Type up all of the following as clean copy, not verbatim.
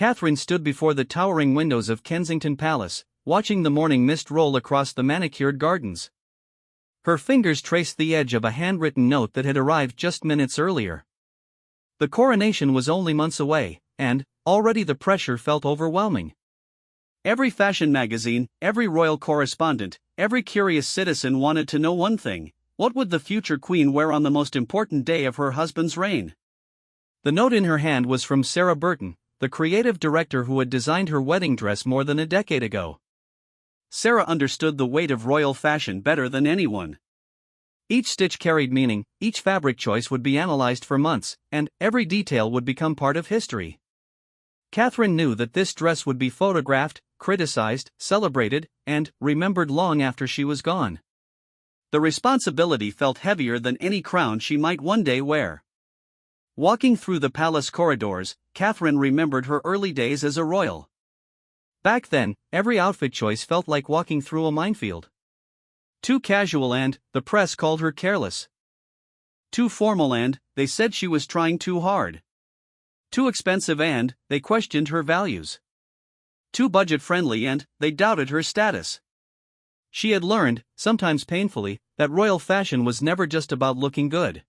Catherine stood before the towering windows of Kensington Palace, watching the morning mist roll across the manicured gardens. Her fingers traced the edge of a handwritten note that had arrived just minutes earlier. The coronation was only months away, and already the pressure felt overwhelming. Every fashion magazine, every royal correspondent, every curious citizen wanted to know one thing: what would the future queen wear on the most important day of her husband's reign? The note in her hand was from Sarah Burton, the creative director who had designed her wedding dress more than a decade ago. Sarah understood the weight of royal fashion better than anyone. Each stitch carried meaning, each fabric choice would be analyzed for months, and every detail would become part of history. Catherine knew that this dress would be photographed, criticized, celebrated, and remembered long after she was gone. The responsibility felt heavier than any crown she might one day wear. Walking through the palace corridors, Catherine remembered her early days as a royal. Back then, every outfit choice felt like walking through a minefield. Too casual and, the press called her careless. Too formal and, they said she was trying too hard. Too expensive and, they questioned her values. Too budget-friendly and, they doubted her status. She had learned, sometimes painfully, that royal fashion was never just about looking good.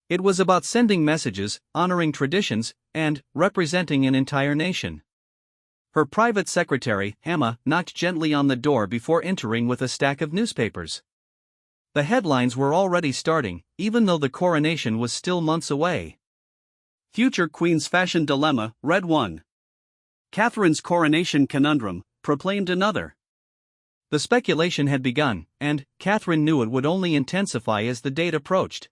It was about sending messages, honoring traditions, and representing an entire nation. Her private secretary, Emma, knocked gently on the door before entering with a stack of newspapers. The headlines were already starting, even though the coronation was still months away. Future Queen's Fashion Dilemma, read one. Catherine's Coronation Conundrum, proclaimed another. The speculation had begun, and Catherine knew it would only intensify as the date approached.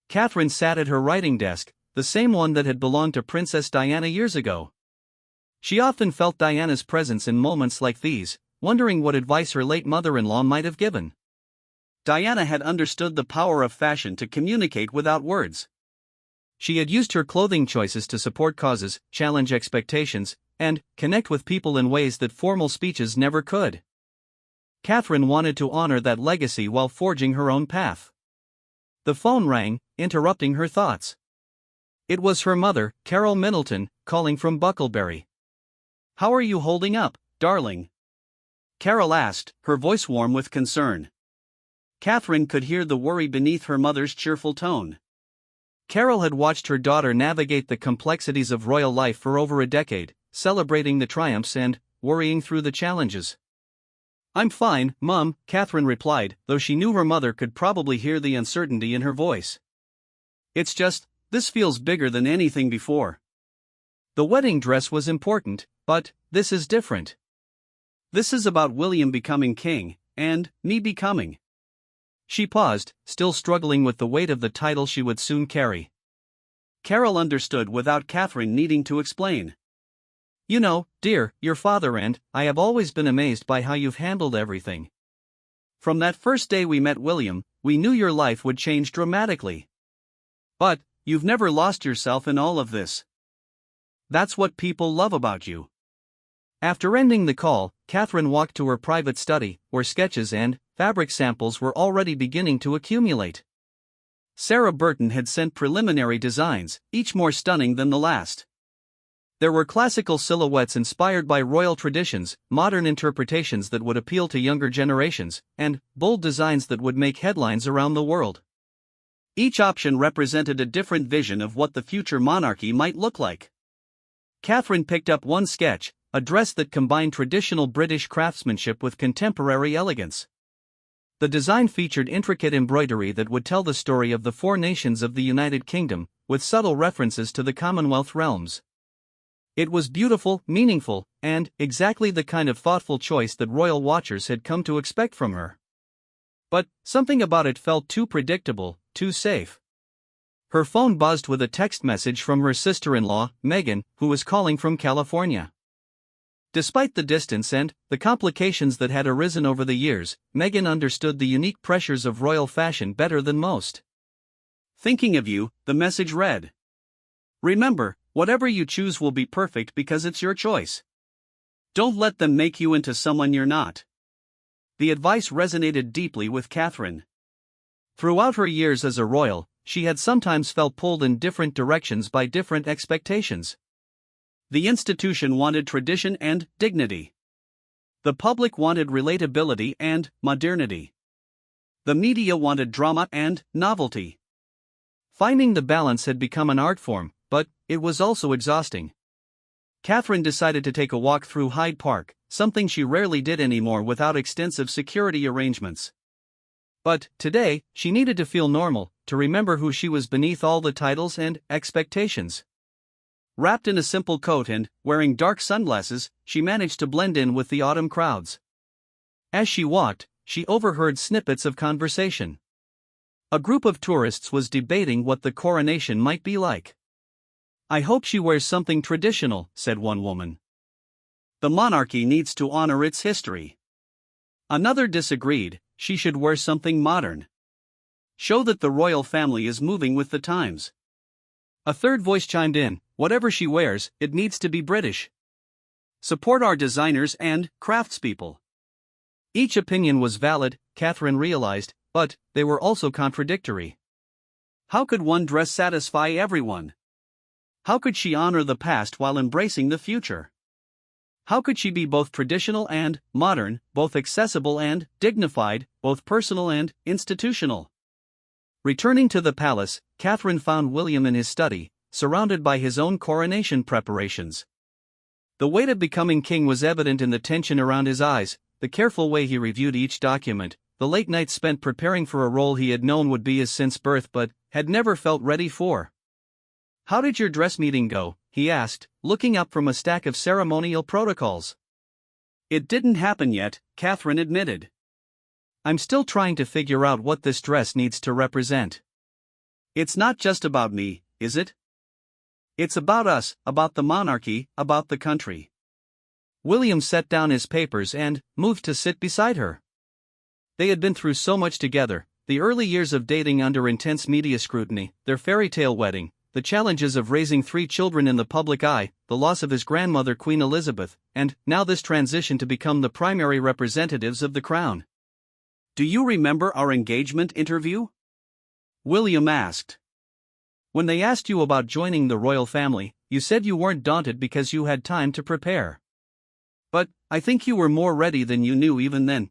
Catherine sat at her writing desk, the same one that had belonged to Princess Diana years ago. She often felt Diana's presence in moments like these, wondering what advice her late mother-in-law might have given. Diana had understood the power of fashion to communicate without words. She had used her clothing choices to support causes, challenge expectations, and connect with people in ways that formal speeches never could. Catherine wanted to honor that legacy while forging her own path. The phone rang, interrupting her thoughts. It was her mother, Carol Middleton, calling from Bucklebury. "How are you holding up, darling?" Carol asked, her voice warm with concern. Catherine could hear the worry beneath her mother's cheerful tone. Carol had watched her daughter navigate the complexities of royal life for over a decade, celebrating the triumphs and worrying through the challenges. "I'm fine, Mum," Catherine replied, though she knew her mother could probably hear the uncertainty in her voice. "It's just, this feels bigger than anything before. The wedding dress was important, but this is different. This is about William becoming king, and me becoming." She paused, still struggling with the weight of the title she would soon carry. Carol understood without Catherine needing to explain. "You know, dear, your father and I have always been amazed by how you've handled everything. From that first day we met William, we knew your life would change dramatically. But you've never lost yourself in all of this. That's what people love about you." After ending the call, Catherine walked to her private study, where sketches and fabric samples were already beginning to accumulate. Sarah Burton had sent preliminary designs, each more stunning than the last. There were classical silhouettes inspired by royal traditions, modern interpretations that would appeal to younger generations, and bold designs that would make headlines around the world. Each option represented a different vision of what the future monarchy might look like. Catherine picked up one sketch, a dress that combined traditional British craftsmanship with contemporary elegance. The design featured intricate embroidery that would tell the story of the four nations of the United Kingdom, with subtle references to the Commonwealth realms. It was beautiful, meaningful, and exactly the kind of thoughtful choice that royal watchers had come to expect from her. But something about it felt too predictable, too safe. Her phone buzzed with a text message from her sister-in-law, Meghan, who was calling from California. Despite the distance and the complications that had arisen over the years, Meghan understood the unique pressures of royal fashion better than most. "Thinking of you," the message read. "Remember, whatever you choose will be perfect because it's your choice. Don't let them make you into someone you're not." The advice resonated deeply with Catherine. Throughout her years as a royal, she had sometimes felt pulled in different directions by different expectations. The institution wanted tradition and dignity. The public wanted relatability and modernity. The media wanted drama and novelty. Finding the balance had become an art form, but it was also exhausting. Catherine decided to take a walk through Hyde Park, something she rarely did anymore without extensive security arrangements. But today, she needed to feel normal, to remember who she was beneath all the titles and expectations. Wrapped in a simple coat and wearing dark sunglasses, she managed to blend in with the autumn crowds. As she walked, she overheard snippets of conversation. A group of tourists was debating what the coronation might be like. "I hope she wears something traditional," said one woman. "The monarchy needs to honor its history." Another disagreed, "She should wear something modern. Show that the royal family is moving with the times." A third voice chimed in, "Whatever she wears, it needs to be British. Support our designers and craftspeople." Each opinion was valid, Catherine realized, but they were also contradictory. How could one dress satisfy everyone? How could she honor the past while embracing the future? How could she be both traditional and modern, both accessible and dignified, both personal and institutional? Returning to the palace, Catherine found William in his study, surrounded by his own coronation preparations. The weight of becoming king was evident in the tension around his eyes, the careful way he reviewed each document, the late nights spent preparing for a role he had known would be his since birth but had never felt ready for. "How did your dress meeting go?" he asked, looking up from a stack of ceremonial protocols. "It didn't happen yet," Catherine admitted. "I'm still trying to figure out what this dress needs to represent." "It's not just about me, is it? It's about us, about the monarchy, about the country." William set down his papers and moved to sit beside her. They had been through so much together, the early years of dating under intense media scrutiny, their fairy tale wedding, the challenges of raising 3 children in the public eye, the loss of his grandmother Queen Elizabeth, and now this transition to become the primary representatives of the crown. "Do you remember our engagement interview?" William asked. "When they asked you about joining the royal family, you said you weren't daunted because you had time to prepare. But I think you were more ready than you knew even then."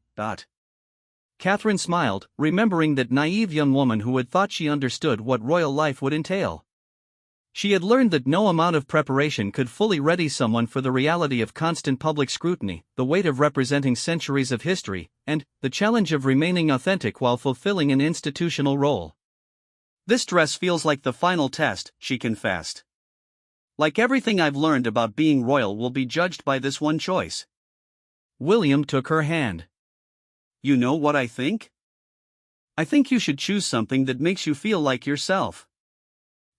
Catherine smiled, remembering that naive young woman who had thought she understood what royal life would entail. She had learned that no amount of preparation could fully ready someone for the reality of constant public scrutiny, the weight of representing centuries of history, and the challenge of remaining authentic while fulfilling an institutional role. "This dress feels like the final test," she confessed. "Like everything I've learned about being royal will be judged by this one choice." William took her hand. "You know what I think? I think you should choose something that makes you feel like yourself.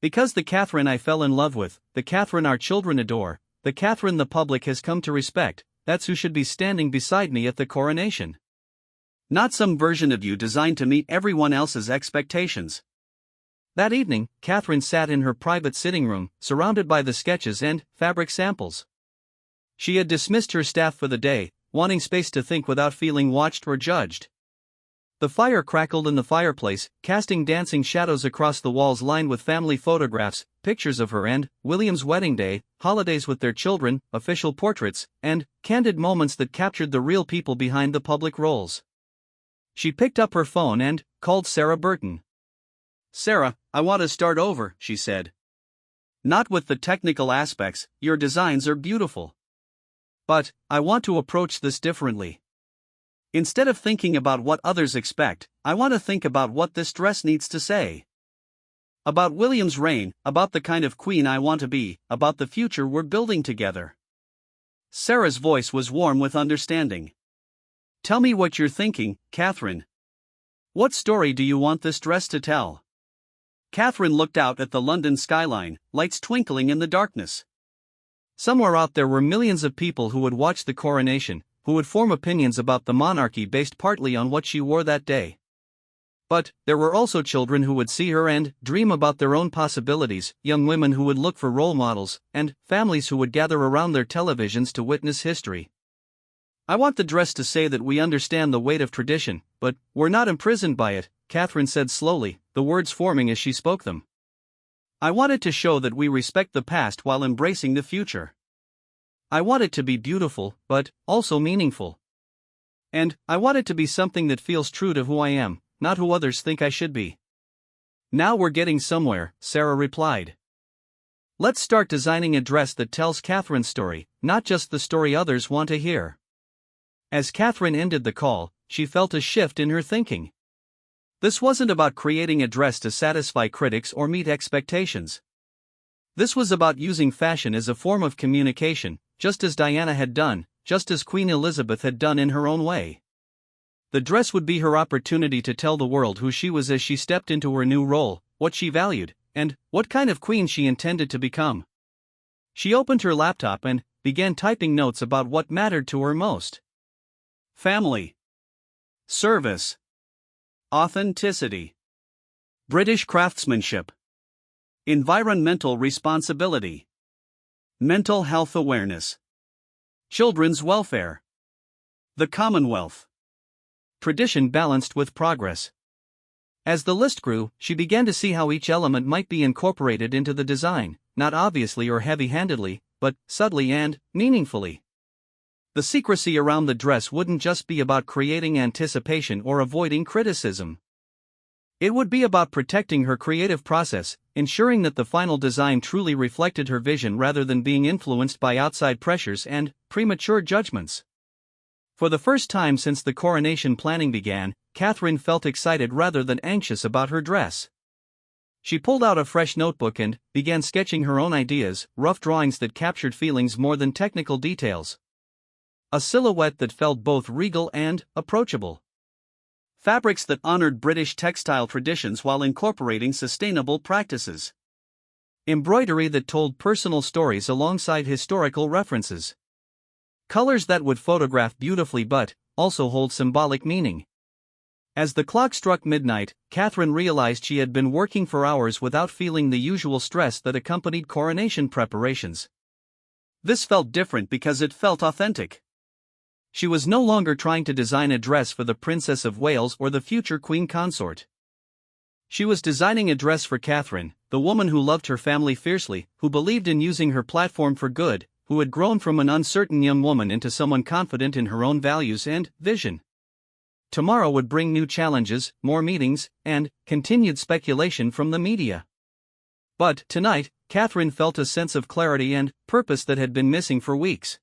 Because the Catherine I fell in love with, the Catherine our children adore, the Catherine the public has come to respect, that's who should be standing beside me at the coronation. Not some version of you designed to meet everyone else's expectations." That evening, Catherine sat in her private sitting room, surrounded by the sketches and fabric samples. She had dismissed her staff for the day, wanting space to think without feeling watched or judged. The fire crackled in the fireplace, casting dancing shadows across the walls lined with family photographs, pictures of her and William's wedding day, holidays with their children, official portraits, and candid moments that captured the real people behind the public roles. She picked up her phone and called Sarah Burton. "Sarah, I want to start over," she said. "Not with the technical aspects, your designs are beautiful. But I want to approach this differently. Instead of thinking about what others expect, I want to think about what this dress needs to say. About William's reign, about the kind of queen I want to be, about the future we're building together." Sarah's voice was warm with understanding. "Tell me what you're thinking, Catherine. What story do you want this dress to tell?" Catherine looked out at the London skyline, lights twinkling in the darkness. Somewhere out there were millions of people who would watch the coronation, who would form opinions about the monarchy based partly on what she wore that day. But there were also children who would see her and dream about their own possibilities, young women who would look for role models, and families who would gather around their televisions to witness history. "I want the dress to say that we understand the weight of tradition, but we're not imprisoned by it," Catherine said slowly, the words forming as she spoke them. "I want it to show that we respect the past while embracing the future. I want it to be beautiful, but also meaningful. And I want it to be something that feels true to who I am, not who others think I should be. Now we're getting somewhere, Sarah replied. Let's start designing a dress that tells Catherine's story, not just the story others want to hear. As Catherine ended the call, she felt a shift in her thinking. This wasn't about creating a dress to satisfy critics or meet expectations. This was about using fashion as a form of communication, just as Diana had done, just as Queen Elizabeth had done in her own way. The dress would be her opportunity to tell the world who she was as she stepped into her new role, what she valued, and what kind of queen she intended to become. She opened her laptop and began typing notes about what mattered to her most. Family, service, authenticity, British craftsmanship, environmental responsibility, mental health awareness, children's welfare, the Commonwealth, tradition balanced with progress. As the list grew, she began to see how each element might be incorporated into the design, not obviously or heavy-handedly, but subtly and meaningfully. The secrecy around the dress wouldn't just be about creating anticipation or avoiding criticism. It would be about protecting her creative process, ensuring that the final design truly reflected her vision rather than being influenced by outside pressures and premature judgments. For the first time since the coronation planning began, Catherine felt excited rather than anxious about her dress. She pulled out a fresh notebook and began sketching her own ideas, rough drawings that captured feelings more than technical details. A silhouette that felt both regal and approachable. Fabrics that honored British textile traditions while incorporating sustainable practices. Embroidery that told personal stories alongside historical references. Colors that would photograph beautifully but also hold symbolic meaning. As the clock struck midnight, Catherine realized she had been working for hours without feeling the usual stress that accompanied coronation preparations. This felt different because it felt authentic. She was no longer trying to design a dress for the Princess of Wales or the future Queen Consort. She was designing a dress for Catherine, the woman who loved her family fiercely, who believed in using her platform for good, who had grown from an uncertain young woman into someone confident in her own values and vision. Tomorrow would bring new challenges, more meetings, and continued speculation from the media. But tonight, Catherine felt a sense of clarity and purpose that had been missing for weeks.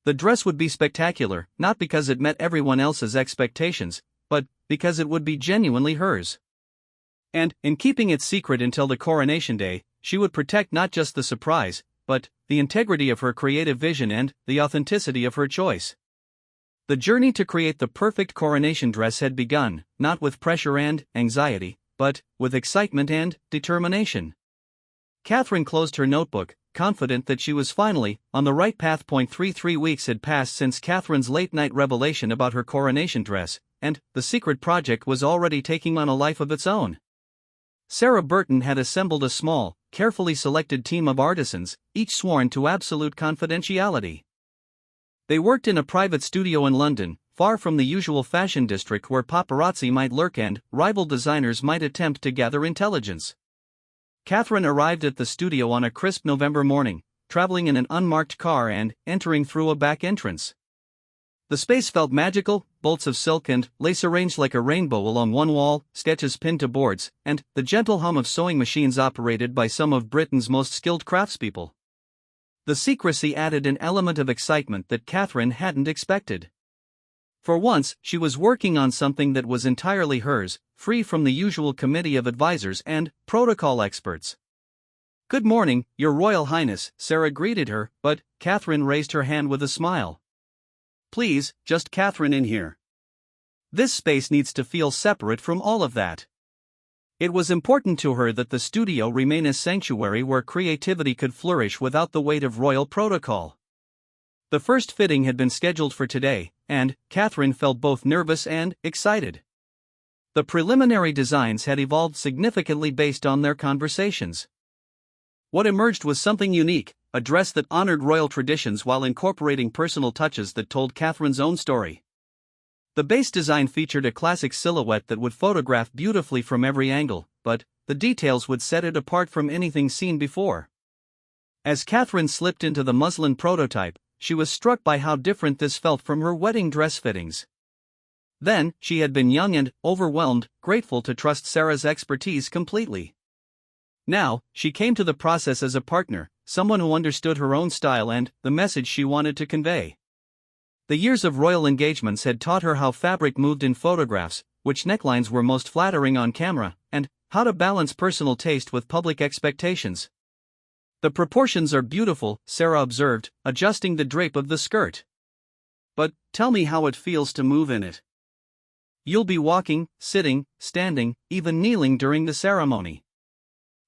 The dress would be spectacular, not because it met everyone else's expectations, but because it would be genuinely hers. And, in keeping it secret until the coronation day, she would protect not just the surprise, but the integrity of her creative vision and the authenticity of her choice. The journey to create the perfect coronation dress had begun, not with pressure and anxiety, but with excitement and determination. Catherine closed her notebook, confident that she was finally on the right path. 3 weeks had passed since Catherine's late-night revelation about her coronation dress, and the secret project was already taking on a life of its own. Sarah Burton had assembled a small, carefully selected team of artisans, each sworn to absolute confidentiality. They worked in a private studio in London, far from the usual fashion district where paparazzi might lurk and rival designers might attempt to gather intelligence. Catherine arrived at the studio on a crisp November morning, traveling in an unmarked car and entering through a back entrance. The space felt magical, bolts of silk and lace arranged like a rainbow along one wall, sketches pinned to boards, and the gentle hum of sewing machines operated by some of Britain's most skilled craftspeople. The secrecy added an element of excitement that Catherine hadn't expected. For once, she was working on something that was entirely hers, free from the usual committee of advisors and protocol experts. "Good morning, Your Royal Highness," Sarah greeted her, but Catherine raised her hand with a smile. "Please, just Catherine in here. This space needs to feel separate from all of that." It was important to her that the studio remain a sanctuary where creativity could flourish without the weight of royal protocol. The first fitting had been scheduled for today, and Catherine felt both nervous and excited. The preliminary designs had evolved significantly based on their conversations. What emerged was something unique, a dress that honored royal traditions while incorporating personal touches that told Catherine's own story. The base design featured a classic silhouette that would photograph beautifully from every angle, but the details would set it apart from anything seen before. As Catherine slipped into the muslin prototype, she was struck by how different this felt from her wedding dress fittings. Then, she had been young and overwhelmed, grateful to trust Sarah's expertise completely. Now, she came to the process as a partner, someone who understood her own style and the message she wanted to convey. The years of royal engagements had taught her how fabric moved in photographs, which necklines were most flattering on camera, and how to balance personal taste with public expectations. "The proportions are beautiful," Sarah observed, adjusting the drape of the skirt. "But tell me how it feels to move in it." "You'll be walking, sitting, standing, even kneeling during the ceremony."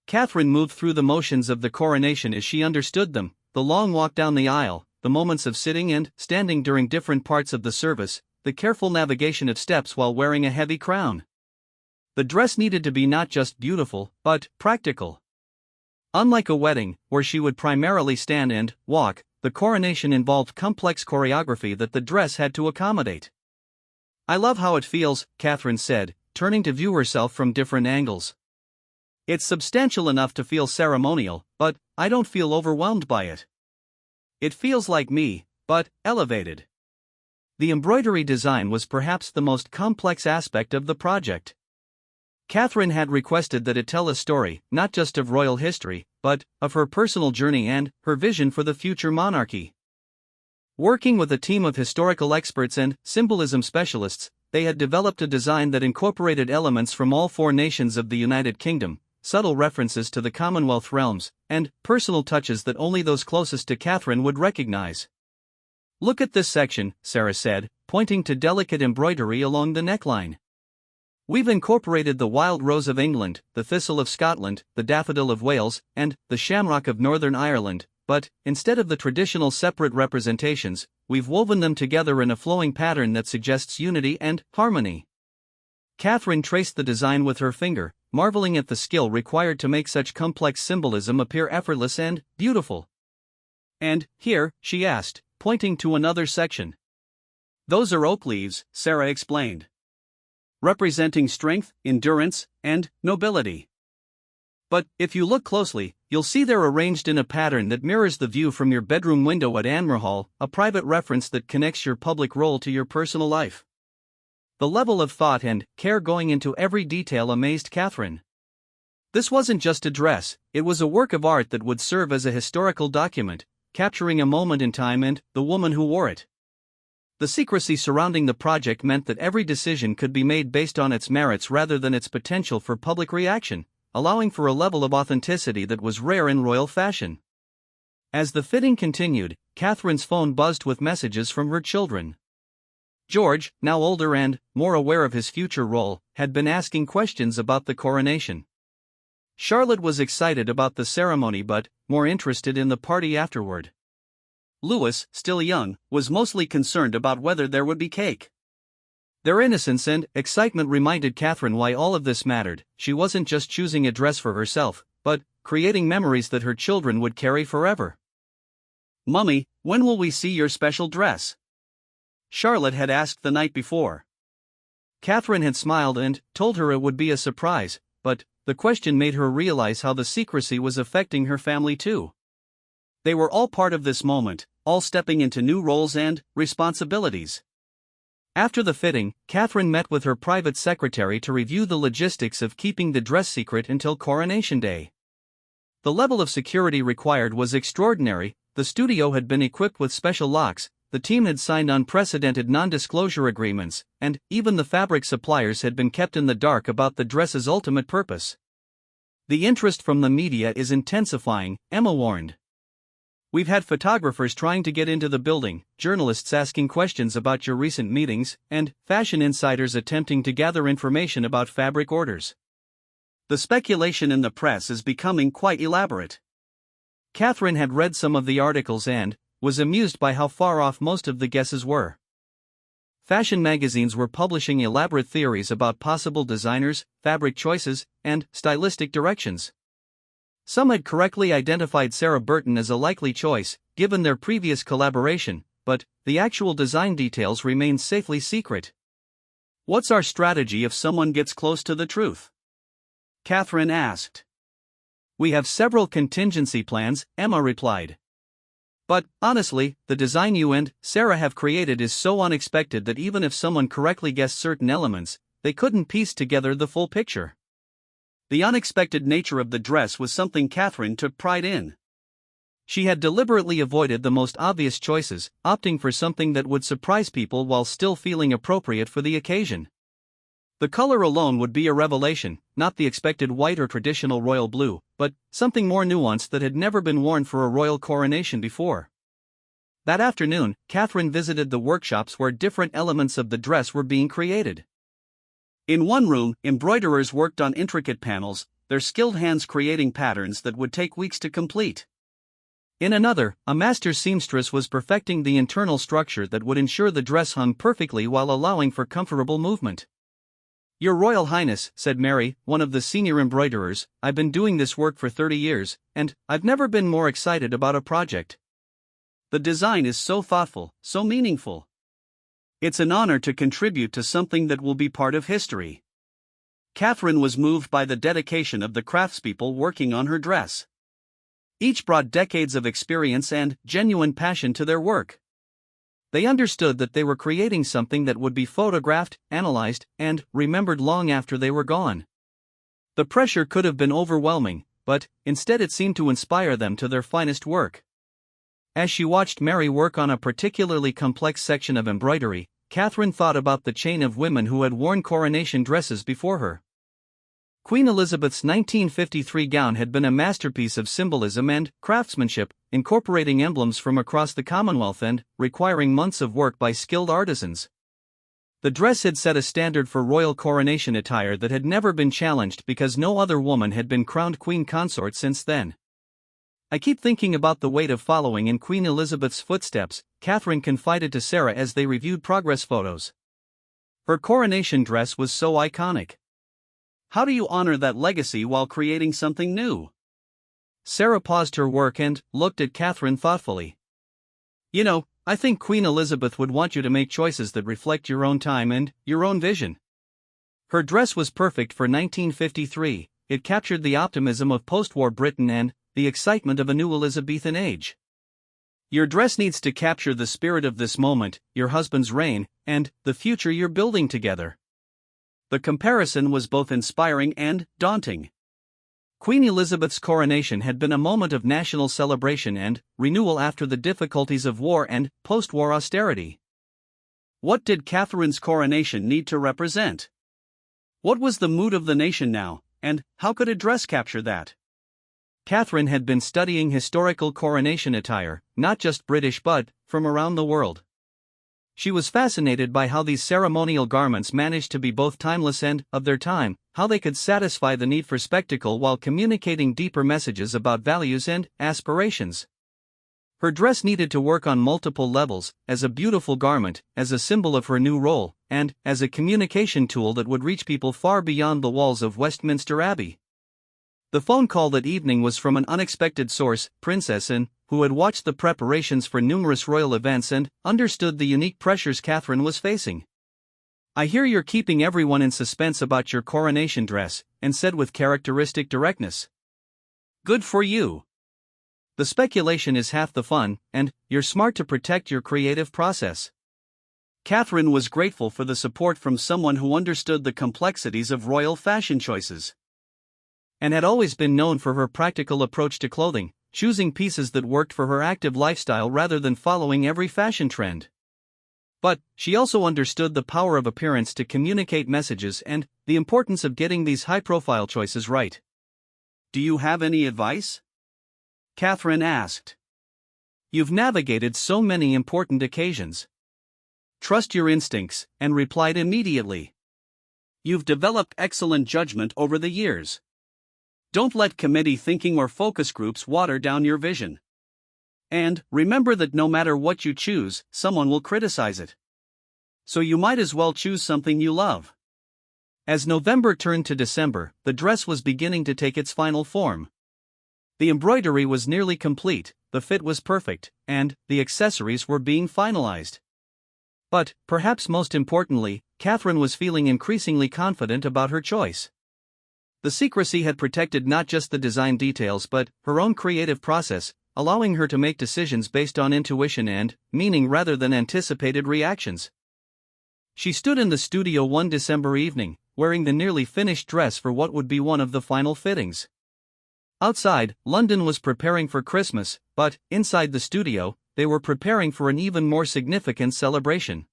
Catherine moved through the motions of the coronation as she understood them: the long walk down the aisle, the moments of sitting and standing during different parts of the service, the careful navigation of steps while wearing a heavy crown. The dress needed to be not just beautiful, but practical. Unlike a wedding, where she would primarily stand and walk, the coronation involved complex choreography that the dress had to accommodate. "I love how it feels," Catherine said, turning to view herself from different angles. "It's substantial enough to feel ceremonial, but I don't feel overwhelmed by it. It feels like me, but elevated." The embroidery design was perhaps the most complex aspect of the project. Catherine had requested that it tell a story, not just of royal history, but of her personal journey and her vision for the future monarchy. Working with a team of historical experts and symbolism specialists, they had developed a design that incorporated elements from all four nations of the United Kingdom, subtle references to the Commonwealth realms, and personal touches that only those closest to Catherine would recognize. "Look at this section," Sarah said, pointing to delicate embroidery along the neckline. "We've incorporated the wild rose of England, the thistle of Scotland, the daffodil of Wales, and the shamrock of Northern Ireland, but, instead of the traditional separate representations, we've woven them together in a flowing pattern that suggests unity and harmony." Catherine traced the design with her finger, marveling at the skill required to make such complex symbolism appear effortless and beautiful. "And here," she asked, pointing to another section. "Those are oak leaves," Sarah explained, "representing strength, endurance, and nobility. But if you look closely, you'll see they're arranged in a pattern that mirrors the view from your bedroom window at Anmer Hall, a private reference that connects your public role to your personal life." The level of thought and care going into every detail amazed Catherine. This wasn't just a dress, it was a work of art that would serve as a historical document, capturing a moment in time and the woman who wore it. The secrecy surrounding the project meant that every decision could be made based on its merits rather than its potential for public reaction, allowing for a level of authenticity that was rare in royal fashion. As the fitting continued, Catherine's phone buzzed with messages from her children. George, now older and more aware of his future role, had been asking questions about the coronation. Charlotte was excited about the ceremony but more interested in the party afterward. Louis, still young, was mostly concerned about whether there would be cake. Their innocence and excitement reminded Catherine why all of this mattered. She wasn't just choosing a dress for herself, but creating memories that her children would carry forever. "Mummy, when will we see your special dress?" Charlotte had asked the night before. Catherine had smiled and told her it would be a surprise, but the question made her realize how the secrecy was affecting her family too. They were all part of this moment, all stepping into new roles and responsibilities. After the fitting, Catherine met with her private secretary to review the logistics of keeping the dress secret until Coronation Day. The level of security required was extraordinary. The studio had been equipped with special locks, the team had signed unprecedented non-disclosure agreements, and even the fabric suppliers had been kept in the dark about the dress's ultimate purpose. "The interest from the media is intensifying," Emma warned. "We've had photographers trying to get into the building, journalists asking questions about your recent meetings, and fashion insiders attempting to gather information about fabric orders. The speculation in the press is becoming quite elaborate." Catherine had read some of the articles and was amused by how far off most of the guesses were. Fashion magazines were publishing elaborate theories about possible designers, fabric choices, and stylistic directions. Some had correctly identified Sarah Burton as a likely choice, given their previous collaboration, but the actual design details remained safely secret. "What's our strategy if someone gets close to the truth?" Catherine asked. We have several contingency plans, Emma replied. But, honestly, the design you and Sarah have created is so unexpected that even if someone correctly guessed certain elements, they couldn't piece together the full picture. The unexpected nature of the dress was something Catherine took pride in. She had deliberately avoided the most obvious choices, opting for something that would surprise people while still feeling appropriate for the occasion. The color alone would be a revelation, not the expected white or traditional royal blue, but something more nuanced that had never been worn for a royal coronation before. That afternoon, Catherine visited the workshops where different elements of the dress were being created. In one room, embroiderers worked on intricate panels, their skilled hands creating patterns that would take weeks to complete. In another, a master seamstress was perfecting the internal structure that would ensure the dress hung perfectly while allowing for comfortable movement. "Your Royal Highness," said Mary, one of the senior embroiderers, "I've been doing this work for 30 years, and I've never been more excited about a project. The design is so thoughtful, so meaningful. It's an honor to contribute to something that will be part of history." Catherine was moved by the dedication of the craftspeople working on her dress. Each brought decades of experience and genuine passion to their work. They understood that they were creating something that would be photographed, analyzed, and remembered long after they were gone. The pressure could have been overwhelming, but instead it seemed to inspire them to their finest work. As she watched Mary work on a particularly complex section of embroidery, Catherine thought about the chain of women who had worn coronation dresses before her. Queen Elizabeth's 1953 gown had been a masterpiece of symbolism and craftsmanship, incorporating emblems from across the Commonwealth and requiring months of work by skilled artisans. The dress had set a standard for royal coronation attire that had never been challenged because no other woman had been crowned queen consort since then. "I keep thinking about the weight of following in Queen Elizabeth's footsteps," Catherine confided to Sarah as they reviewed progress photos. Her coronation dress was so iconic. How do you honor that legacy while creating something new? Sarah paused her work and looked at Catherine thoughtfully. "You know, I think Queen Elizabeth would want you to make choices that reflect your own time and your own vision." Her dress was perfect for 1953, it captured the optimism of post-war Britain and the excitement of a new Elizabethan age. "Your dress needs to capture the spirit of this moment, your husband's reign, and the future you're building together." The comparison was both inspiring and daunting. Queen Elizabeth's coronation had been a moment of national celebration and renewal after the difficulties of war and post-war austerity. What did Catherine's coronation need to represent? What was the mood of the nation now, and how could a dress capture that? Catherine had been studying historical coronation attire, not just British but from around the world. She was fascinated by how these ceremonial garments managed to be both timeless and of their time, how they could satisfy the need for spectacle while communicating deeper messages about values and aspirations. Her dress needed to work on multiple levels, as a beautiful garment, as a symbol of her new role, and as a communication tool that would reach people far beyond the walls of Westminster Abbey. The phone call that evening was from an unexpected source, Princess Anne, who had watched the preparations for numerous royal events and understood the unique pressures Catherine was facing. "I hear you're keeping everyone in suspense about your coronation dress," Anne said with characteristic directness. "Good for you. The speculation is half the fun, and you're smart to protect your creative process." Catherine was grateful for the support from someone who understood the complexities of royal fashion choices. Anne had always been known for her practical approach to clothing, choosing pieces that worked for her active lifestyle rather than following every fashion trend. But she also understood the power of appearance to communicate messages and the importance of getting these high-profile choices right. "Do you have any advice?" Catherine asked. "You've navigated so many important occasions. Trust your instincts," Anne replied immediately. "You've developed excellent judgment over the years. Don't let committee thinking or focus groups water down your vision. And remember that no matter what you choose, someone will criticize it. So you might as well choose something you love." As November turned to December, the dress was beginning to take its final form. The embroidery was nearly complete, the fit was perfect, and the accessories were being finalized. But, perhaps most importantly, Catherine was feeling increasingly confident about her choice. The secrecy had protected not just the design details but her own creative process, allowing her to make decisions based on intuition and meaning rather than anticipated reactions. She stood in the studio one December evening, wearing the nearly finished dress for what would be one of the final fittings. Outside, London was preparing for Christmas, but, inside the studio, they were preparing for an even more significant celebration.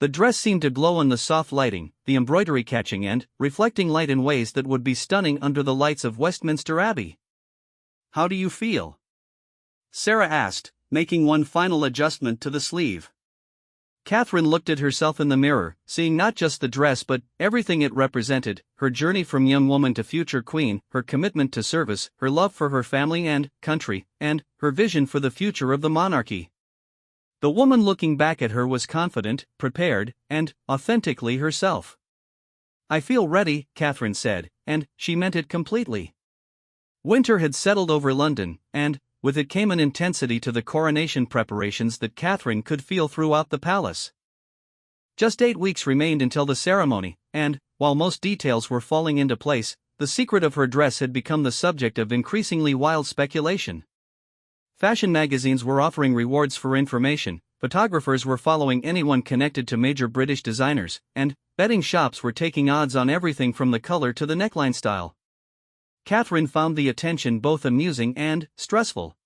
The dress seemed to glow in the soft lighting, the embroidery catching and reflecting light in ways that would be stunning under the lights of Westminster Abbey. "How do you feel?" Sarah asked, making one final adjustment to the sleeve. Catherine looked at herself in the mirror, seeing not just the dress but everything it represented, her journey from young woman to future queen, her commitment to service, her love for her family and country, and her vision for the future of the monarchy. The woman looking back at her was confident, prepared, and authentically herself. "I feel ready," Catherine said, and she meant it completely. Winter had settled over London, and with it came an intensity to the coronation preparations that Catherine could feel throughout the palace. Just 8 weeks remained until the ceremony, and, while most details were falling into place, the secret of her dress had become the subject of increasingly wild speculation. Fashion magazines were offering rewards for information, photographers were following anyone connected to major British designers, and betting shops were taking odds on everything from the color to the neckline style. Catherine found the attention both amusing and stressful.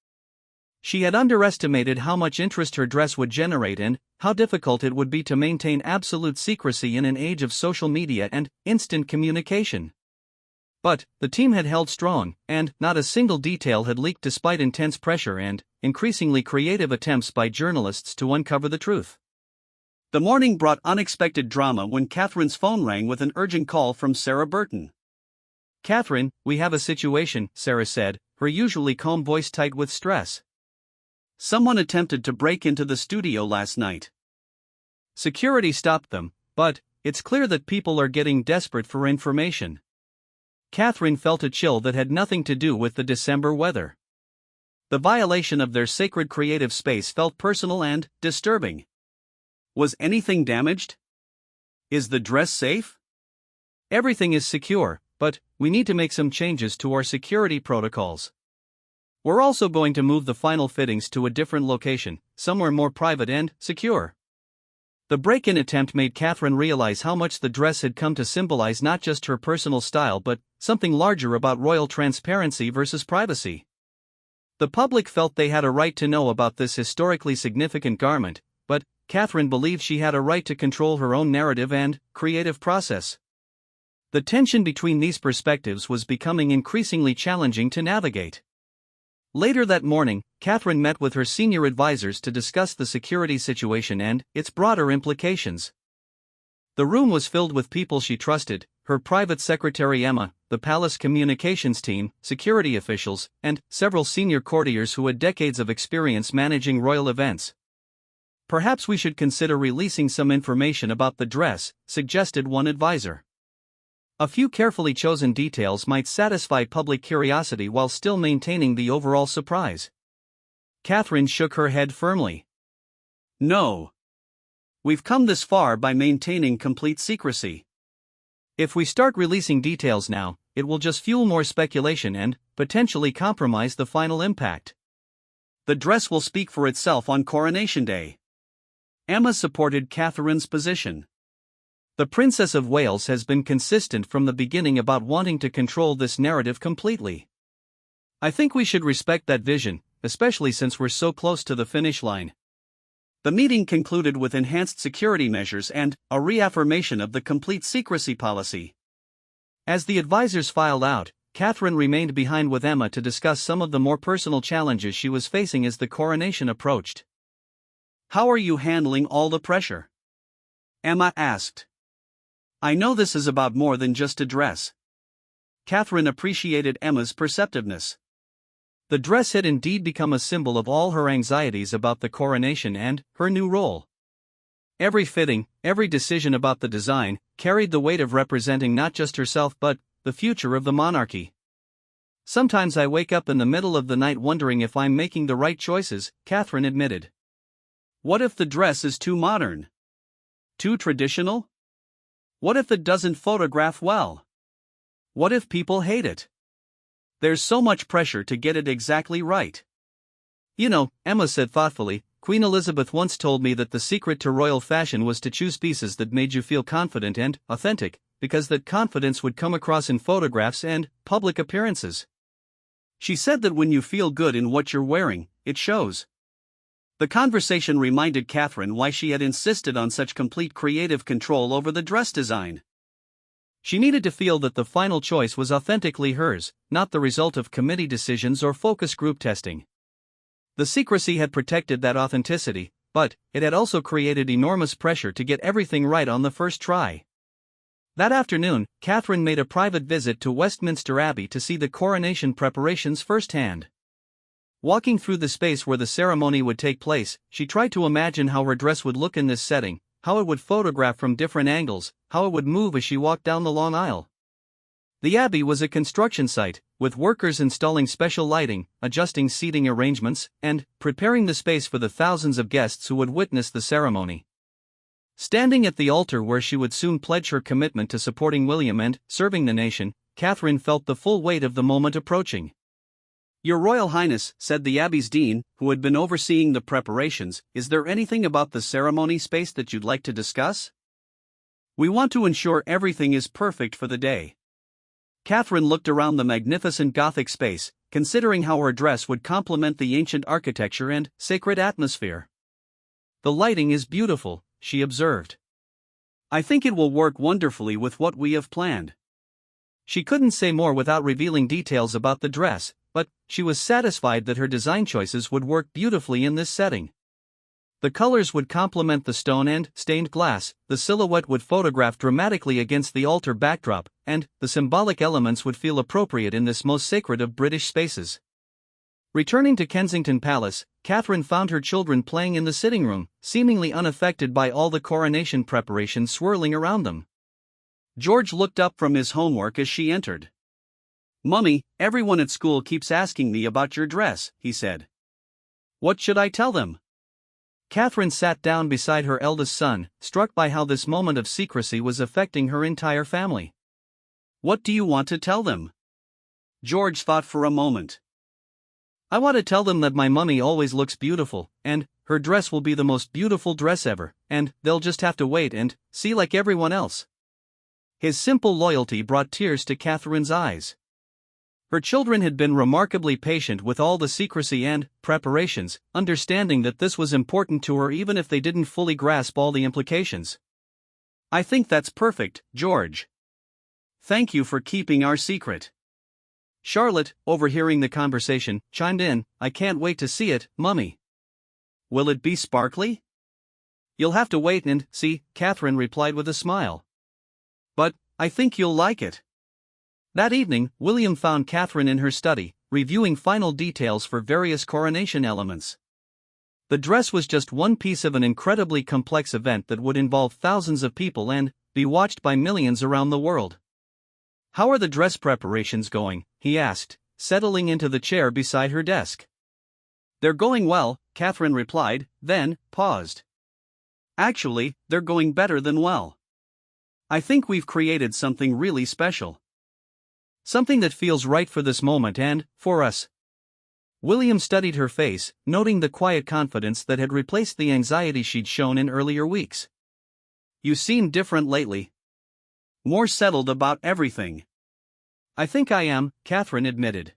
She had underestimated how much interest her dress would generate and how difficult it would be to maintain absolute secrecy in an age of social media and instant communication. But the team had held strong, and not a single detail had leaked despite intense pressure and increasingly creative attempts by journalists to uncover the truth. The morning brought unexpected drama when Catherine's phone rang with an urgent call from Sarah Burton. "Catherine, we have a situation," Sarah said, her usually calm voice tight with stress. "Someone attempted to break into the studio last night. Security stopped them, but it's clear that people are getting desperate for information." Catherine felt a chill that had nothing to do with the December weather. The violation of their sacred creative space felt personal and disturbing. Was anything damaged? Is the dress safe? "Everything is secure, but we need to make some changes to our security protocols. We're also going to move the final fittings to a different location, somewhere more private and secure." The break-in attempt made Catherine realize how much the dress had come to symbolize not just her personal style but something larger about royal transparency versus privacy. The public felt they had a right to know about this historically significant garment, but Catherine believed she had a right to control her own narrative and creative process. The tension between these perspectives was becoming increasingly challenging to navigate. Later that morning, Catherine met with her senior advisors to discuss the security situation and its broader implications. The room was filled with people she trusted: her private secretary Emma, the palace communications team, security officials, and several senior courtiers who had decades of experience managing royal events. "Perhaps we should consider releasing some information about the dress," suggested one advisor. "A few carefully chosen details might satisfy public curiosity while still maintaining the overall surprise." Catherine shook her head firmly. "No. We've come this far by maintaining complete secrecy. If we start releasing details now, it will just fuel more speculation and potentially compromise the final impact. The dress will speak for itself on Coronation Day." Emma supported Catherine's position. "The Princess of Wales has been consistent from the beginning about wanting to control this narrative completely. I think we should respect that vision, especially since we're so close to the finish line." The meeting concluded with enhanced security measures and a reaffirmation of the complete secrecy policy. As the advisors filed out, Catherine remained behind with Emma to discuss some of the more personal challenges she was facing as the coronation approached. "How are you handling all the pressure?" Emma asked. "I know this is about more than just a dress." Catherine appreciated Emma's perceptiveness. The dress had indeed become a symbol of all her anxieties about the coronation and her new role. Every fitting, every decision about the design, carried the weight of representing not just herself but the future of the monarchy. "Sometimes I wake up in the middle of the night wondering if I'm making the right choices," Catherine admitted. "What if the dress is too modern? Too traditional? What if it doesn't photograph well?" What if people hate it? There's so much pressure to get it exactly right. You know, Emma said thoughtfully, Queen Elizabeth once told me that the secret to royal fashion was to choose pieces that made you feel confident and authentic, because that confidence would come across in photographs and public appearances. She said that when you feel good in what you're wearing, it shows. The conversation reminded Catherine why she had insisted on such complete creative control over the dress design. She needed to feel that the final choice was authentically hers, not the result of committee decisions or focus group testing. The secrecy had protected that authenticity, but it had also created enormous pressure to get everything right on the first try. That afternoon, Catherine made a private visit to Westminster Abbey to see the coronation preparations firsthand. Walking through the space where the ceremony would take place, she tried to imagine how her dress would look in this setting, how it would photograph from different angles, how it would move as she walked down the long aisle. The Abbey was a construction site, with workers installing special lighting, adjusting seating arrangements, and preparing the space for the thousands of guests who would witness the ceremony. Standing at the altar where she would soon pledge her commitment to supporting William and serving the nation, Catherine felt the full weight of the moment approaching. "Your Royal Highness," said the Abbey's dean, who had been overseeing the preparations, "is there anything about the ceremony space that you'd like to discuss? We want to ensure everything is perfect for the day." Catherine looked around the magnificent Gothic space, considering how her dress would complement the ancient architecture and sacred atmosphere. "The lighting is beautiful," she observed. "I think it will work wonderfully with what we have planned." She couldn't say more without revealing details about the dress, but she was satisfied that her design choices would work beautifully in this setting. The colors would complement the stone and stained glass, the silhouette would photograph dramatically against the altar backdrop, and the symbolic elements would feel appropriate in this most sacred of British spaces. Returning to Kensington Palace, Catherine found her children playing in the sitting room, seemingly unaffected by all the coronation preparations swirling around them. George looked up from his homework as she entered. "Mummy, everyone at school keeps asking me about your dress," he said. "What should I tell them?" Catherine sat down beside her eldest son, struck by how this moment of secrecy was affecting her entire family. "What do you want to tell them?" George thought for a moment. "I want to tell them that my mummy always looks beautiful, and her dress will be the most beautiful dress ever, and they'll just have to wait and see like everyone else." His simple loyalty brought tears to Catherine's eyes. Her children had been remarkably patient with all the secrecy and preparations, understanding that this was important to her even if they didn't fully grasp all the implications. "I think that's perfect, George. Thank you for keeping our secret." Charlotte, overhearing the conversation, chimed in, "I can't wait to see it, Mummy." "Will it be sparkly?" "You'll have to wait and see," Catherine replied with a smile. "But I think you'll like it." That evening, William found Catherine in her study, reviewing final details for various coronation elements. The dress was just one piece of an incredibly complex event that would involve thousands of people and be watched by millions around the world. "How are the dress preparations going?" he asked, settling into the chair beside her desk. "They're going well," Catherine replied, then paused. "Actually, they're going better than well. I think we've created something really special. Something that feels right for this moment and for us." William studied her face, noting the quiet confidence that had replaced the anxiety she'd shown in earlier weeks. "You seem different lately. More settled about everything." "I think I am," Catherine admitted.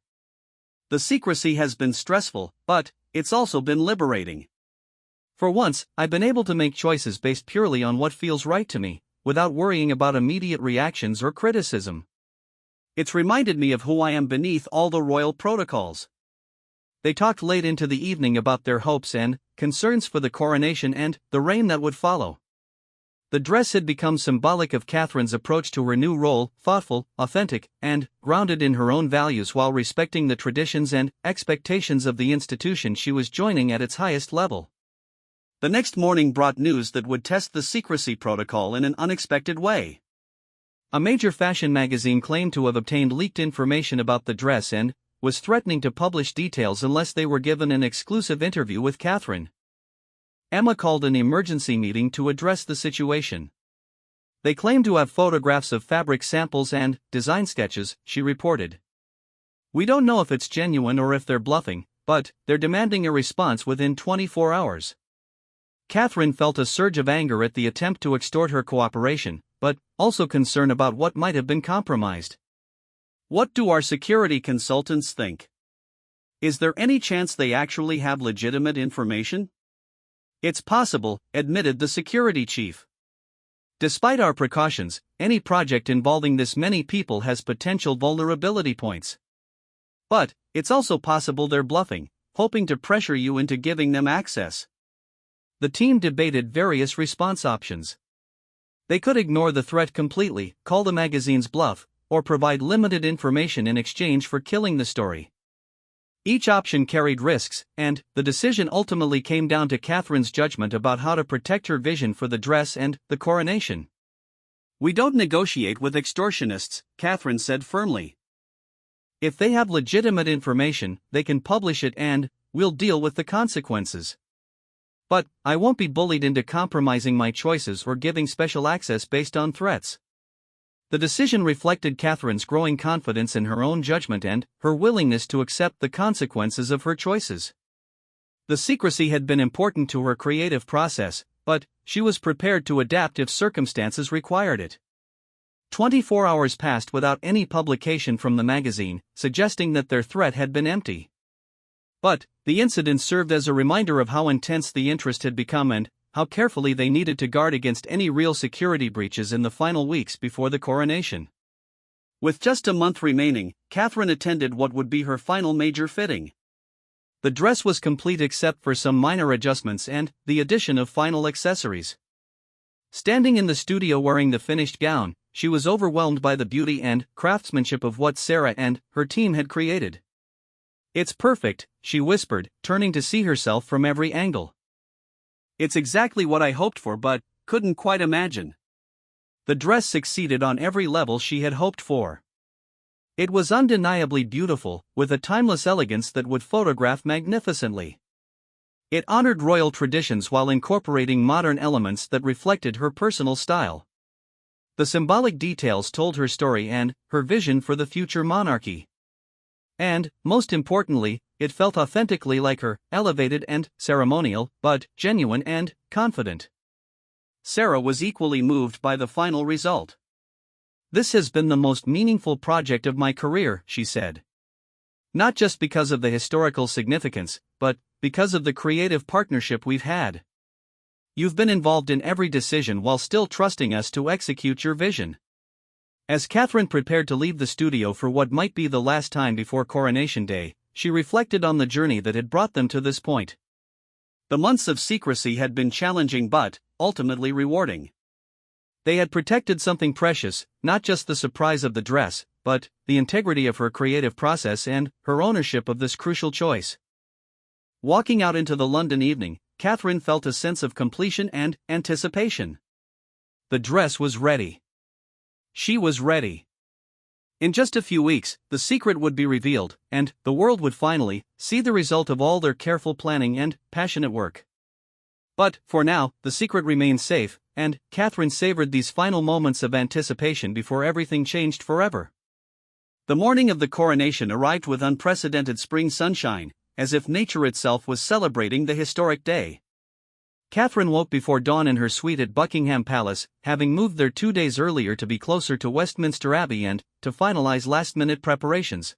"The secrecy has been stressful, but it's also been liberating. For once, I've been able to make choices based purely on what feels right to me, without worrying about immediate reactions or criticism. It's reminded me of who I am beneath all the royal protocols." They talked late into the evening about their hopes and concerns for the coronation and the reign that would follow. The dress had become symbolic of Catherine's approach to her new role, thoughtful, authentic, and grounded in her own values while respecting the traditions and expectations of the institution she was joining at its highest level. The next morning brought news that would test the secrecy protocol in an unexpected way. A major fashion magazine claimed to have obtained leaked information about the dress and was threatening to publish details unless they were given an exclusive interview with Catherine. Emma called an emergency meeting to address the situation. They claim to have photographs of fabric samples and design sketches, she reported. We don't know if it's genuine or if they're bluffing, but they're demanding a response within 24 hours. Catherine felt a surge of anger at the attempt to extort her cooperation, but also concern about what might have been compromised. What do our security consultants think? Is there any chance they actually have legitimate information? It's possible, admitted the security chief. Despite our precautions, any project involving this many people has potential vulnerability points. But it's also possible they're bluffing, hoping to pressure you into giving them access. The team debated various response options. They could ignore the threat completely, call the magazine's bluff, or provide limited information in exchange for killing the story. Each option carried risks, and the decision ultimately came down to Catherine's judgment about how to protect her vision for the dress and the coronation. We don't negotiate with extortionists, Catherine said firmly. If they have legitimate information, they can publish it and we'll deal with the consequences. But I won't be bullied into compromising my choices or giving special access based on threats. The decision reflected Catherine's growing confidence in her own judgment and her willingness to accept the consequences of her choices. The secrecy had been important to her creative process, but she was prepared to adapt if circumstances required it. 24 hours passed without any publication from the magazine, suggesting that their threat had been empty. But the incident served as a reminder of how intense the interest had become and how carefully they needed to guard against any real security breaches in the final weeks before the coronation. With just a month remaining, Catherine attended what would be her final major fitting. The dress was complete except for some minor adjustments and the addition of final accessories. Standing in the studio wearing the finished gown, she was overwhelmed by the beauty and craftsmanship of what Sarah and her team had created. "It's perfect," she whispered, turning to see herself from every angle. "It's exactly what I hoped for but couldn't quite imagine." The dress succeeded on every level she had hoped for. It was undeniably beautiful, with a timeless elegance that would photograph magnificently. It honored royal traditions while incorporating modern elements that reflected her personal style. The symbolic details told her story and her vision for the future monarchy. And, most importantly, it felt authentically like her, elevated and ceremonial, but genuine and confident. Sarah was equally moved by the final result. "This has been the most meaningful project of my career," she said. "Not just because of the historical significance, but because of the creative partnership we've had. You've been involved in every decision while still trusting us to execute your vision." As Catherine prepared to leave the studio for what might be the last time before Coronation Day, she reflected on the journey that had brought them to this point. The months of secrecy had been challenging but ultimately rewarding. They had protected something precious, not just the surprise of the dress, but the integrity of her creative process and her ownership of this crucial choice. Walking out into the London evening, Catherine felt a sense of completion and anticipation. The dress was ready. She was ready. In just a few weeks, the secret would be revealed, and the world would finally see the result of all their careful planning and passionate work. But, for now, the secret remained safe, and Catherine savored these final moments of anticipation before everything changed forever. The morning of the coronation arrived with unprecedented spring sunshine, as if nature itself was celebrating the historic day. Catherine woke before dawn in her suite at Buckingham Palace, having moved there 2 days earlier to be closer to Westminster Abbey and to finalize last-minute preparations.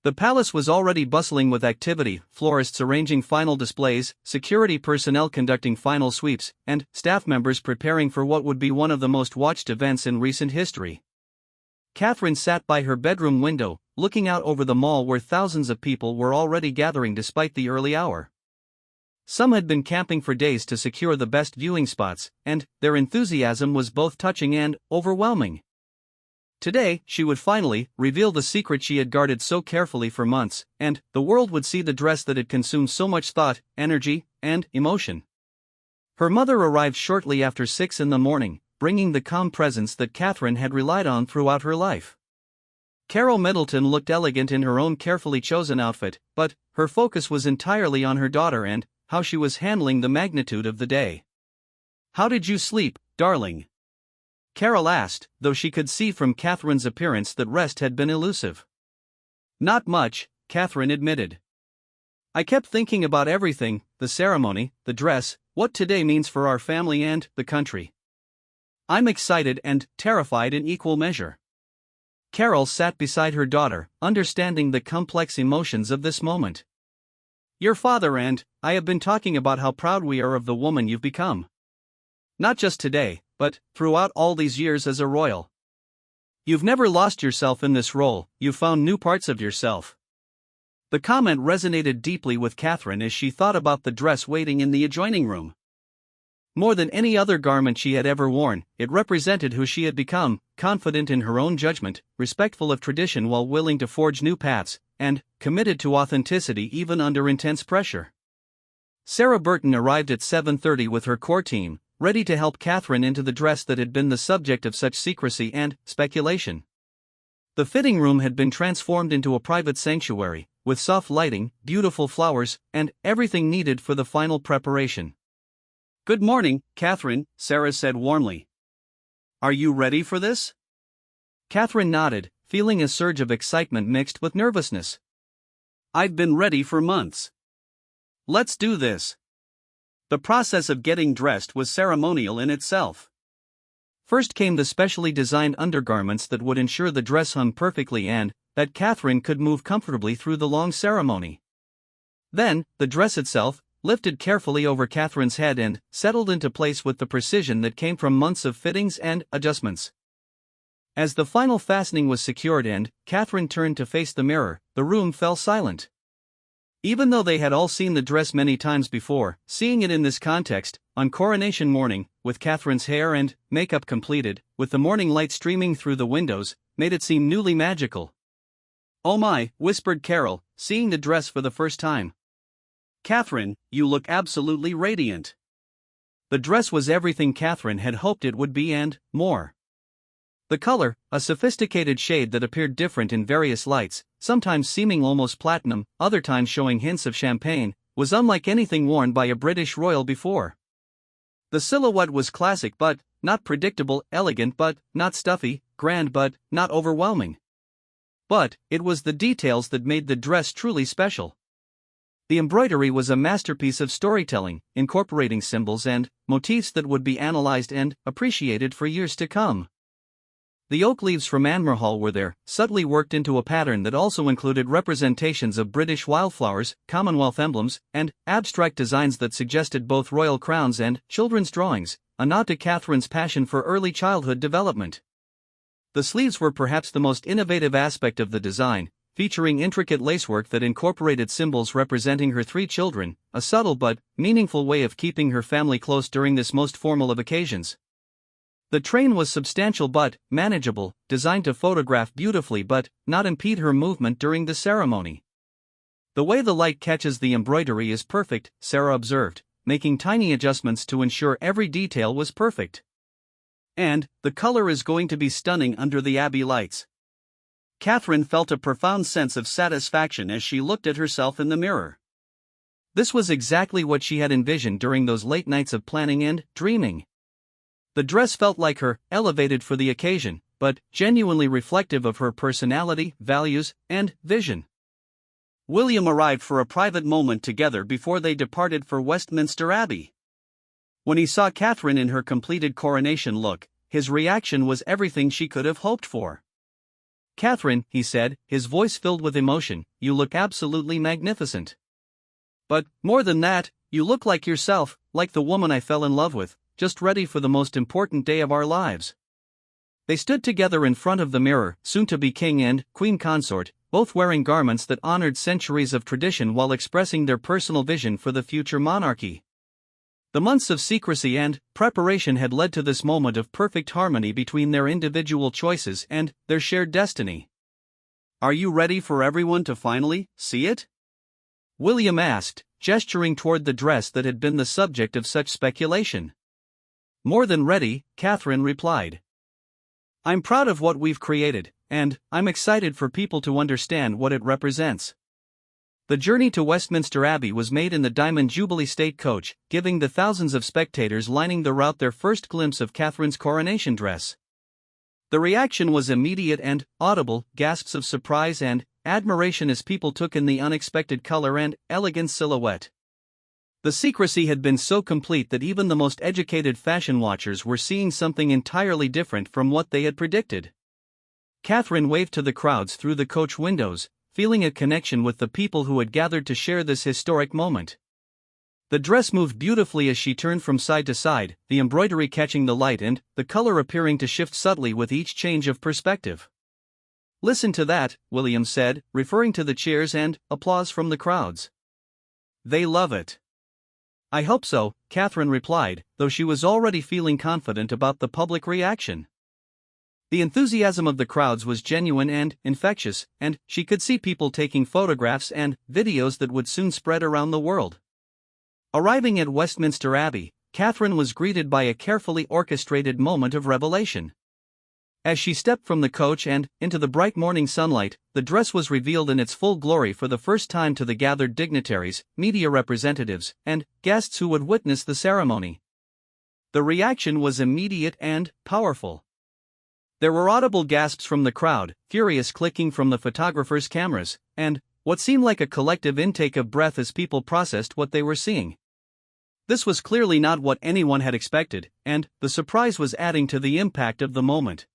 The palace was already bustling with activity, florists arranging final displays, security personnel conducting final sweeps, and staff members preparing for what would be one of the most watched events in recent history. Catherine sat by her bedroom window, looking out over the mall where thousands of people were already gathering despite the early hour. Some had been camping for days to secure the best viewing spots, and their enthusiasm was both touching and overwhelming. Today, she would finally reveal the secret she had guarded so carefully for months, and the world would see the dress that had consumed so much thought, energy, and emotion. Her mother arrived shortly after 6 in the morning, bringing the calm presence that Catherine had relied on throughout her life. Carol Middleton looked elegant in her own carefully chosen outfit, but her focus was entirely on her daughter and how she was handling the magnitude of the day. "How did you sleep, darling?" Carol asked, though she could see from Catherine's appearance that rest had been elusive. Not much, Catherine admitted. I kept thinking about everything, the ceremony, the dress, what today means for our family and the country. I'm excited and terrified in equal measure. Carol sat beside her daughter, understanding the complex emotions of this moment. Your father and I have been talking about how proud we are of the woman you've become. Not just today, but throughout all these years as a royal. You've never lost yourself in this role, you've found new parts of yourself. The comment resonated deeply with Catherine as she thought about the dress waiting in the adjoining room. More than any other garment she had ever worn, it represented who she had become, confident in her own judgment, respectful of tradition while willing to forge new paths, and committed to authenticity even under intense pressure. Sarah Burton arrived at 7:30 with her core team, ready to help Catherine into the dress that had been the subject of such secrecy and speculation. The fitting room had been transformed into a private sanctuary, with soft lighting, beautiful flowers, and everything needed for the final preparation. Good morning, Catherine, Sarah said warmly. Are you ready for this? Catherine nodded, feeling a surge of excitement mixed with nervousness. I've been ready for months. Let's do this. The process of getting dressed was ceremonial in itself. First came the specially designed undergarments that would ensure the dress hung perfectly and that Catherine could move comfortably through the long ceremony. Then, the dress itself, lifted carefully over Catherine's head and settled into place with the precision that came from months of fittings and adjustments. As the final fastening was secured and Catherine turned to face the mirror, the room fell silent. Even though they had all seen the dress many times before, seeing it in this context, on coronation morning, with Catherine's hair and makeup completed, with the morning light streaming through the windows, made it seem newly magical. Oh my, whispered Carol, seeing the dress for the first time. Catherine, you look absolutely radiant. The dress was everything Catherine had hoped it would be and more. The color, a sophisticated shade that appeared different in various lights, sometimes seeming almost platinum, other times showing hints of champagne, was unlike anything worn by a British royal before. The silhouette was classic but not predictable, elegant but not stuffy, grand but not overwhelming. But it was the details that made the dress truly special. The embroidery was a masterpiece of storytelling, incorporating symbols and motifs that would be analyzed and appreciated for years to come. The oak leaves from Anmerhall were there, subtly worked into a pattern that also included representations of British wildflowers, Commonwealth emblems, and abstract designs that suggested both royal crowns and children's drawings, a nod to Catherine's passion for early childhood development. The sleeves were perhaps the most innovative aspect of the design, featuring intricate lacework that incorporated symbols representing her 3 children, a subtle but meaningful way of keeping her family close during this most formal of occasions. The train was substantial but manageable, designed to photograph beautifully but not impede her movement during the ceremony. The way the light catches the embroidery is perfect, Sarah observed, making tiny adjustments to ensure every detail was perfect. And the color is going to be stunning under the Abbey lights. Catherine felt a profound sense of satisfaction as she looked at herself in the mirror. This was exactly what she had envisioned during those late nights of planning and dreaming. The dress felt like her, elevated for the occasion, but genuinely reflective of her personality, values, and vision. William arrived for a private moment together before they departed for Westminster Abbey. When he saw Catherine in her completed coronation look, his reaction was everything she could have hoped for. Catherine, he said, his voice filled with emotion, you look absolutely magnificent. But, more than that, you look like yourself, like the woman I fell in love with, just ready for the most important day of our lives. They stood together in front of the mirror, soon-to-be king and queen consort, both wearing garments that honored centuries of tradition while expressing their personal vision for the future monarchy. The months of secrecy and preparation had led to this moment of perfect harmony between their individual choices and their shared destiny. Are you ready for everyone to finally see it? William asked, gesturing toward the dress that had been the subject of such speculation. More than ready, Catherine replied. I'm proud of what we've created, and I'm excited for people to understand what it represents. The journey to Westminster Abbey was made in the Diamond Jubilee State Coach, giving the thousands of spectators lining the route their first glimpse of Catherine's coronation dress. The reaction was immediate and audible, gasps of surprise and admiration as people took in the unexpected color and elegant silhouette. The secrecy had been so complete that even the most educated fashion watchers were seeing something entirely different from what they had predicted. Catherine waved to the crowds through the coach windows, feeling a connection with the people who had gathered to share this historic moment. The dress moved beautifully as she turned from side to side, the embroidery catching the light and the color appearing to shift subtly with each change of perspective. "Listen to that," William said, referring to the cheers and applause from the crowds. "They love it." "I hope so," Catherine replied, though she was already feeling confident about the public reaction. The enthusiasm of the crowds was genuine and infectious, and she could see people taking photographs and videos that would soon spread around the world. Arriving at Westminster Abbey, Catherine was greeted by a carefully orchestrated moment of revelation. As she stepped from the coach and into the bright morning sunlight, the dress was revealed in its full glory for the first time to the gathered dignitaries, media representatives, and guests who would witness the ceremony. The reaction was immediate and powerful. There were audible gasps from the crowd, furious clicking from the photographers' cameras, and what seemed like a collective intake of breath as people processed what they were seeing. This was clearly not what anyone had expected, and the surprise was adding to the impact of the moment.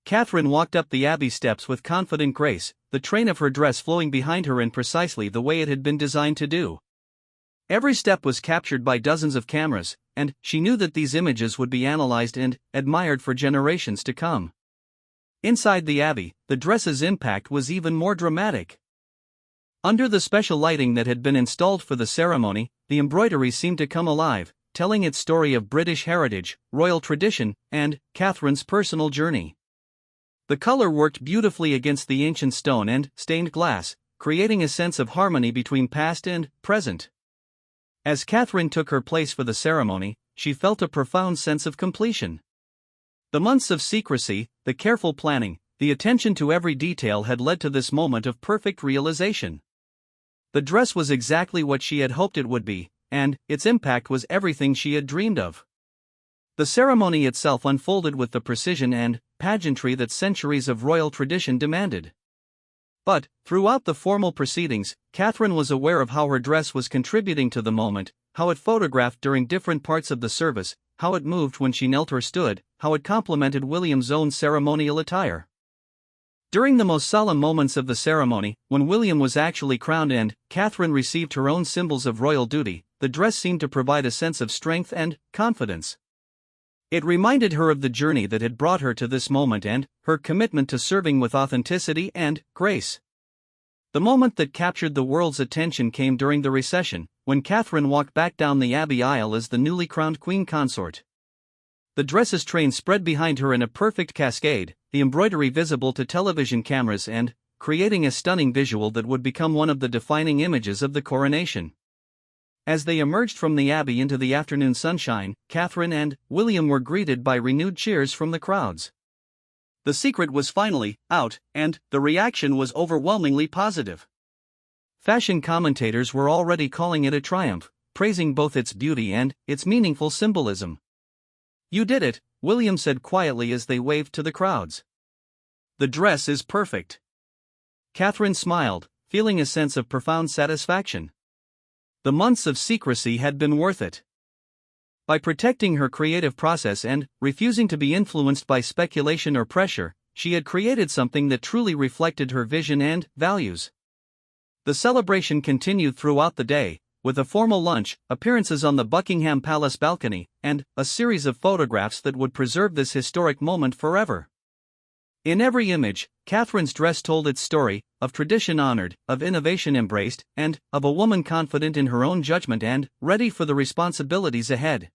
Catherine walked up the Abbey steps with confident grace, the train of her dress flowing behind her in precisely the way it had been designed to do. Every step was captured by dozens of cameras, and she knew that these images would be analyzed and admired for generations to come. Inside the Abbey, the dress's impact was even more dramatic. Under the special lighting that had been installed for the ceremony, the embroidery seemed to come alive, telling its story of British heritage, royal tradition, and Catherine's personal journey. The color worked beautifully against the ancient stone and stained glass, creating a sense of harmony between past and present. As Catherine took her place for the ceremony, she felt a profound sense of completion. The months of secrecy, the careful planning, the attention to every detail had led to this moment of perfect realization. The dress was exactly what she had hoped it would be, and its impact was everything she had dreamed of. The ceremony itself unfolded with the precision and pageantry that centuries of royal tradition demanded. But, throughout the formal proceedings, Catherine was aware of how her dress was contributing to the moment, how it photographed during different parts of the service, how it moved when she knelt or stood, how it complemented William's own ceremonial attire. During the most solemn moments of the ceremony, when William was actually crowned and Catherine received her own symbols of royal duty, the dress seemed to provide a sense of strength and confidence. It reminded her of the journey that had brought her to this moment and her commitment to serving with authenticity and grace. The moment that captured the world's attention came during the recession, when Catherine walked back down the Abbey aisle as the newly crowned queen consort. The dress's train spread behind her in a perfect cascade, the embroidery visible to television cameras and creating a stunning visual that would become one of the defining images of the coronation. As they emerged from the Abbey into the afternoon sunshine, Catherine and William were greeted by renewed cheers from the crowds. The secret was finally out, and the reaction was overwhelmingly positive. Fashion commentators were already calling it a triumph, praising both its beauty and its meaningful symbolism. "You did it," William said quietly as they waved to the crowds. "The dress is perfect." Catherine smiled, feeling a sense of profound satisfaction. The months of secrecy had been worth it. By protecting her creative process and refusing to be influenced by speculation or pressure, she had created something that truly reflected her vision and values. The celebration continued throughout the day, with a formal lunch, appearances on the Buckingham Palace balcony, and a series of photographs that would preserve this historic moment forever. In every image, Catherine's dress told its story, of tradition honored, of innovation embraced, and of a woman confident in her own judgment and ready for the responsibilities ahead.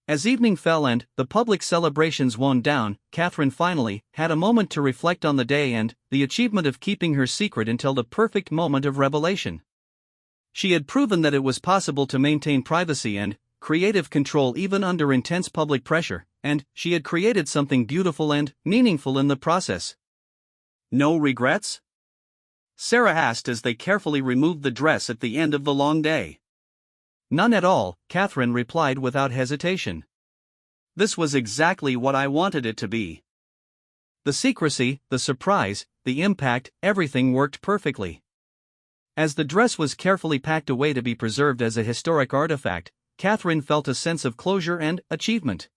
As evening fell and the public celebrations wound down, Catherine finally had a moment to reflect on the day and the achievement of keeping her secret until the perfect moment of revelation. She had proven that it was possible to maintain privacy and creative control even under intense public pressure, and she had created something beautiful and meaningful in the process. "No regrets?" Sarah asked as they carefully removed the dress at the end of the long day. "None at all," Catherine replied without hesitation. "This was exactly what I wanted it to be." The secrecy, the surprise, the impact, everything worked perfectly. As the dress was carefully packed away to be preserved as a historic artifact, Catherine felt a sense of closure and achievement.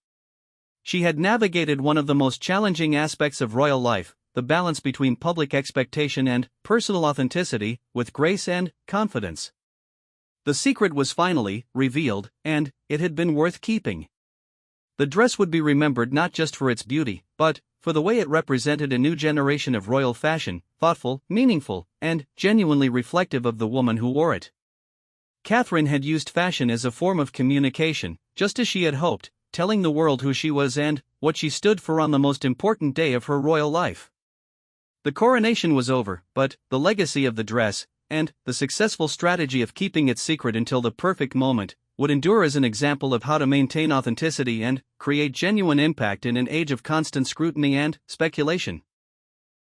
She had navigated one of the most challenging aspects of royal life, the balance between public expectation and personal authenticity, with grace and confidence. The secret was finally revealed, and it had been worth keeping. The dress would be remembered not just for its beauty, but for the way it represented a new generation of royal fashion, thoughtful, meaningful, and genuinely reflective of the woman who wore it. Catherine had used fashion as a form of communication, just as she had hoped, telling the world who she was and what she stood for on the most important day of her royal life. The coronation was over, but the legacy of the dress, and the successful strategy of keeping it secret until the perfect moment, would endure as an example of how to maintain authenticity and create genuine impact in an age of constant scrutiny and speculation.